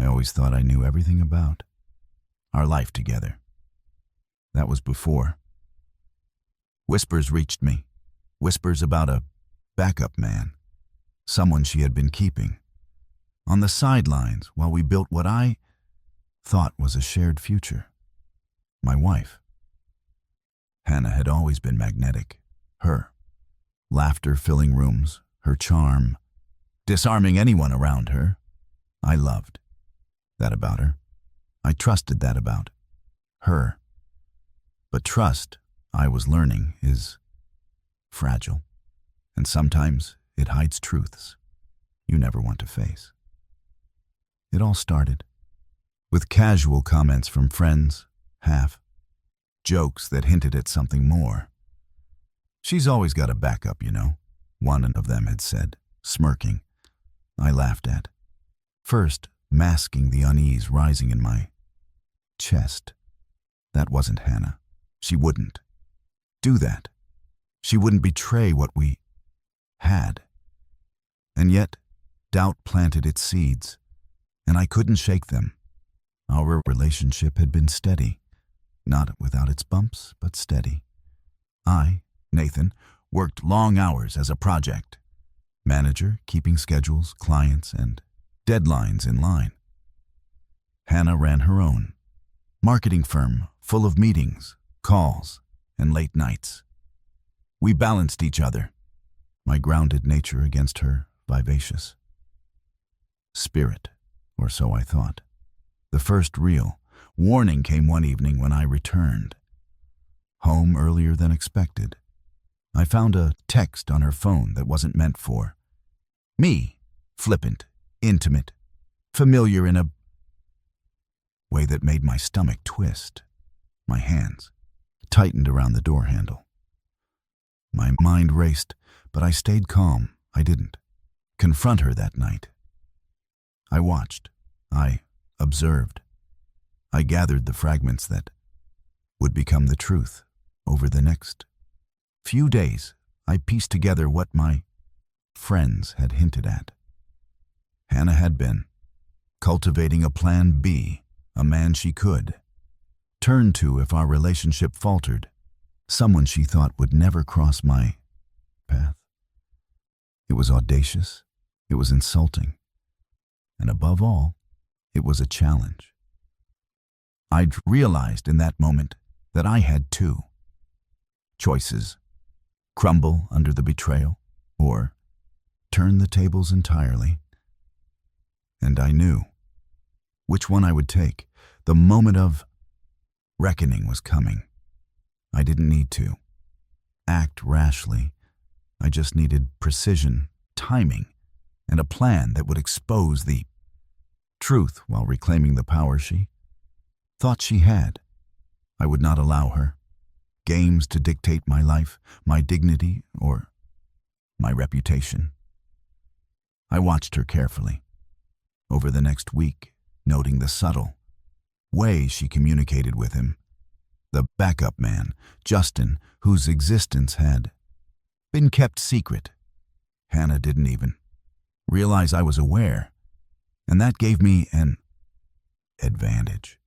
always thought I knew everything about our life together. That was before. Whispers reached me. Whispers about a backup man, someone she had been keeping, on the sidelines while we built what I thought was a shared future. My wife. Hannah had always been magnetic. Her laughter filling rooms, her charm, disarming anyone around her. I loved that about her. I trusted that about her. But trust, I was learning, is fragile, and sometimes it hides truths you never want to face. It all started with casual comments from friends, half jokes that hinted at something more. "She's always got a backup, you know," one of them had said, smirking. I laughed at, first masking the unease rising in my chest. That wasn't Hannah. She wouldn't do that. She wouldn't betray what we had. And yet, doubt planted its seeds, and I couldn't shake them. Our relationship had been steady, not without its bumps, but steady. I, Nathan, worked long hours as a project manager, keeping schedules, clients, and deadlines in line. Hannah ran her own marketing firm full of meetings, calls, and late nights. We balanced each other, my grounded nature against her vivacious spirit, or so I thought. The first real warning came one evening when I returned home earlier than expected. I found a text on her phone that wasn't meant for me, flippant, intimate, familiar in a way that made my stomach twist. My hands tightened around the door handle. My mind raced, but I stayed calm. I didn't confront her that night. I watched. I observed. I gathered the fragments that would become the truth. Over the next few days, I pieced together what my friends had hinted at. Hannah had been cultivating a plan B, a man she could turn to if our relationship faltered, someone she thought would never cross my path. It was audacious, it was insulting, and above all, it was a challenge. I'd realized in that moment that I had two choices: crumble under the betrayal, or turn the tables entirely. And I knew which one I would take. The moment of reckoning was coming. I didn't need to act rashly. I just needed precision, timing, and a plan that would expose the truth while reclaiming the power she thought she had. I would not allow her games to dictate my life, my dignity, or my reputation. I watched her carefully over the next week, noting the subtle way she communicated with him. The backup man, Justin, whose existence had been kept secret. Hannah didn't even realize I was aware, and that gave me an advantage.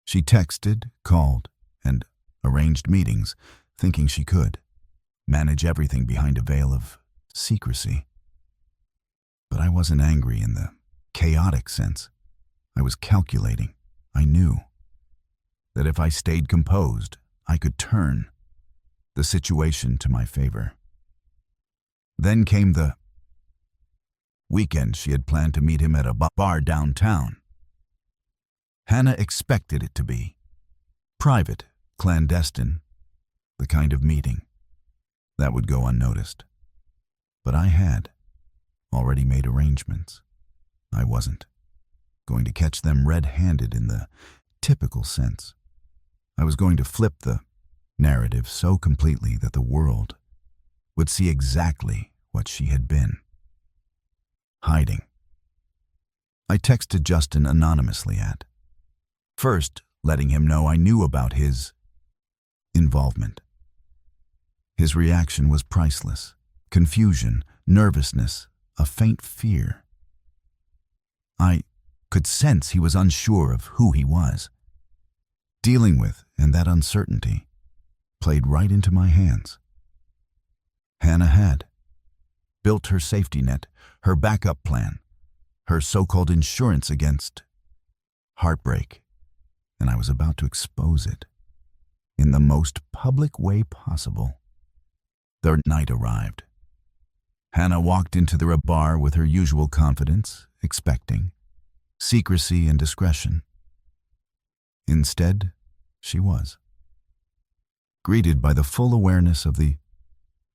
She texted, called, and arranged meetings, thinking she could manage everything behind a veil of secrecy. But I wasn't angry in the chaotic sense. I was calculating. I knew that if I stayed composed, I could turn the situation to my favor. Then came the weekend she had planned to meet him at a bar downtown. Hannah expected it to be private, clandestine, the kind of meeting that would go unnoticed. But I had already made arrangements. I wasn't going to catch them red-handed in the typical sense. I was going to flip the narrative so completely that the world would see exactly what she had been hiding. I texted Justin anonymously first letting him know I knew about his involvement. His reaction was priceless. Confusion, nervousness, a faint fear. I could sense he was unsure of who he was. Dealing with, and that uncertainty, played right into my hands. Hannah had built her safety net, her backup plan, her so-called insurance against heartbreak, and I was about to expose it in the most public way possible. The night arrived. Hannah walked into the bar with her usual confidence, expecting secrecy and discretion. Instead, she was greeted by the full awareness of the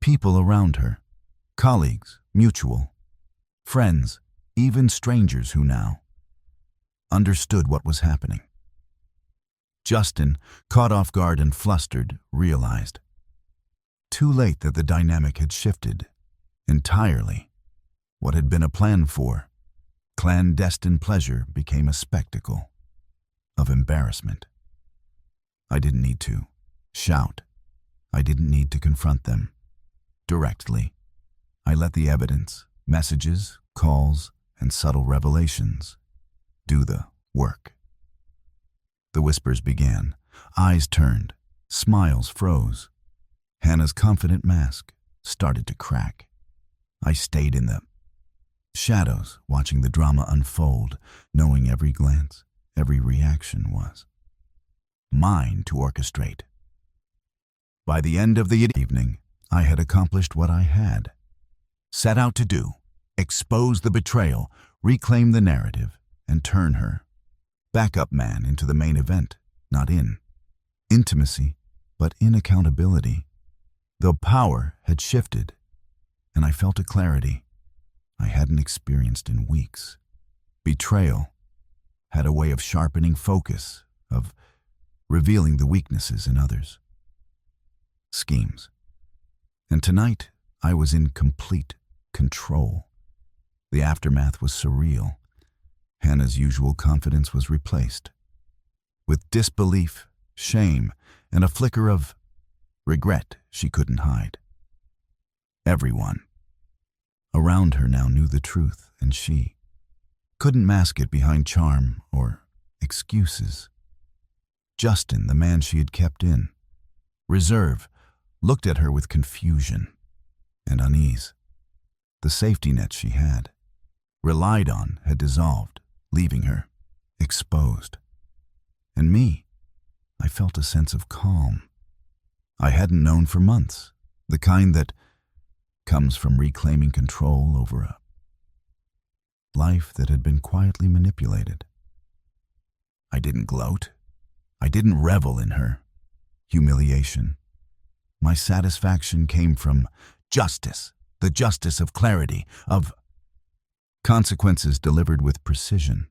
people around her, colleagues, mutual, friends, even strangers who now understood what was happening. Justin, caught off guard and flustered, realized too late that the dynamic had shifted entirely. What had been a plan for clandestine pleasure became a spectacle of embarrassment. I didn't need to shout. I didn't need to confront them directly. I let the evidence, messages, calls, and subtle revelations do the work. The whispers began. Eyes turned. Smiles froze. Hannah's confident mask started to crack. I stayed in the shadows, watching the drama unfold, knowing every glance, every reaction was mine to orchestrate. By the end of the evening, I had accomplished what I had set out to do: expose the betrayal, reclaim the narrative, and turn her backup man into the main event, not in intimacy, but in accountability. The power had shifted, and I felt a clarity I hadn't experienced in weeks. Betrayal had a way of sharpening focus, of revealing the weaknesses in others' schemes. And tonight, I was in complete control. The aftermath was surreal. Hannah's usual confidence was replaced with disbelief, shame, and a flicker of regret she couldn't hide. Everyone around her now knew the truth, and she couldn't mask it behind charm or excuses. Justin, the man she had kept in reserve, looked at her with confusion and unease. The safety net she had relied on had dissolved, leaving her exposed. And me, I felt a sense of calm I hadn't known for months, the kind that comes from reclaiming control over a life that had been quietly manipulated. I didn't gloat. I didn't revel in her humiliation. My satisfaction came from justice, the justice of clarity, of consequences delivered with precision.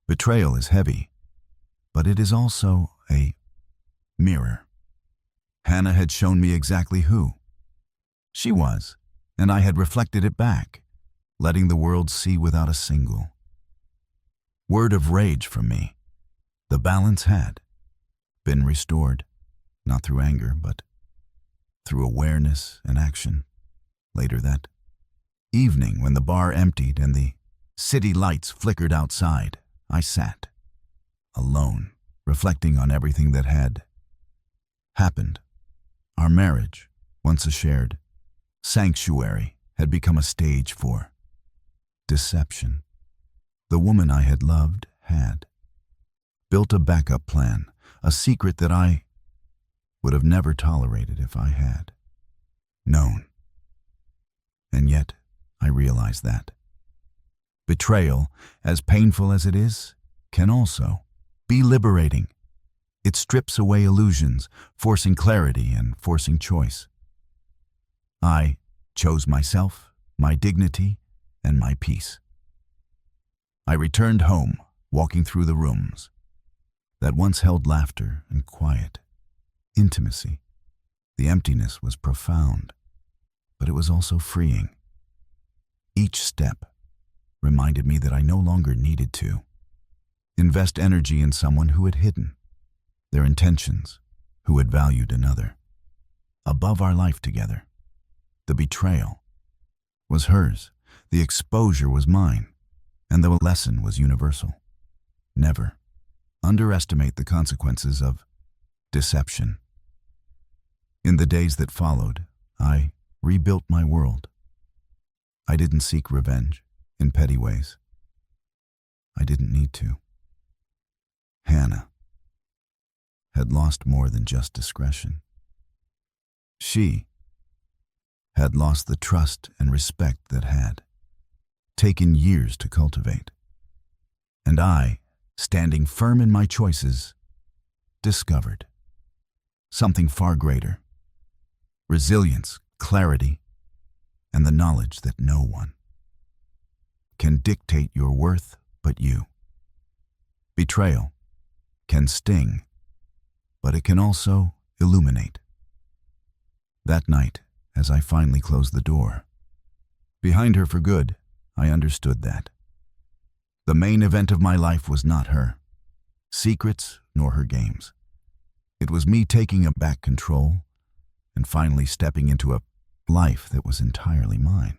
Betrayal is heavy, but it is also a mirror. Hannah had shown me exactly who she was, and I had reflected it back, letting the world see without a single word of rage from me. The balance had been restored, not through anger, but through awareness and action. Later that evening, when the bar emptied and the city lights flickered outside, I sat alone, reflecting on everything that had happened. Our marriage, once a shared sanctuary, had become a stage for deception. The woman I had loved had built a backup plan, a secret that I would have never tolerated if I had known. And yet, I realized that betrayal, as painful as it is, can also be liberating. It strips away illusions, forcing clarity and forcing choice. I chose myself, my dignity, and my peace. I returned home, walking through the rooms that once held laughter and quiet, intimacy. The emptiness was profound, but it was also freeing. Each step reminded me that I no longer needed to invest energy in someone who had hidden their intentions, who had valued another above our life together. The betrayal was hers, the exposure was mine, and the lesson was universal. never underestimate the consequences of deception. In the days that followed, I rebuilt my world. I didn't seek revenge in petty ways. I didn't need to. Hannah had lost more than just discretion. She had lost the trust and respect that had taken years to cultivate. And I, standing firm in my choices, discovered something far greater: resilience, clarity, and the knowledge that no one can dictate your worth but you. Betrayal can sting, but it can also illuminate. That night, as I finally closed the door behind her for good, I understood that the main event of my life was not her secrets nor her games. It was me taking back control and finally stepping into a life that was entirely mine.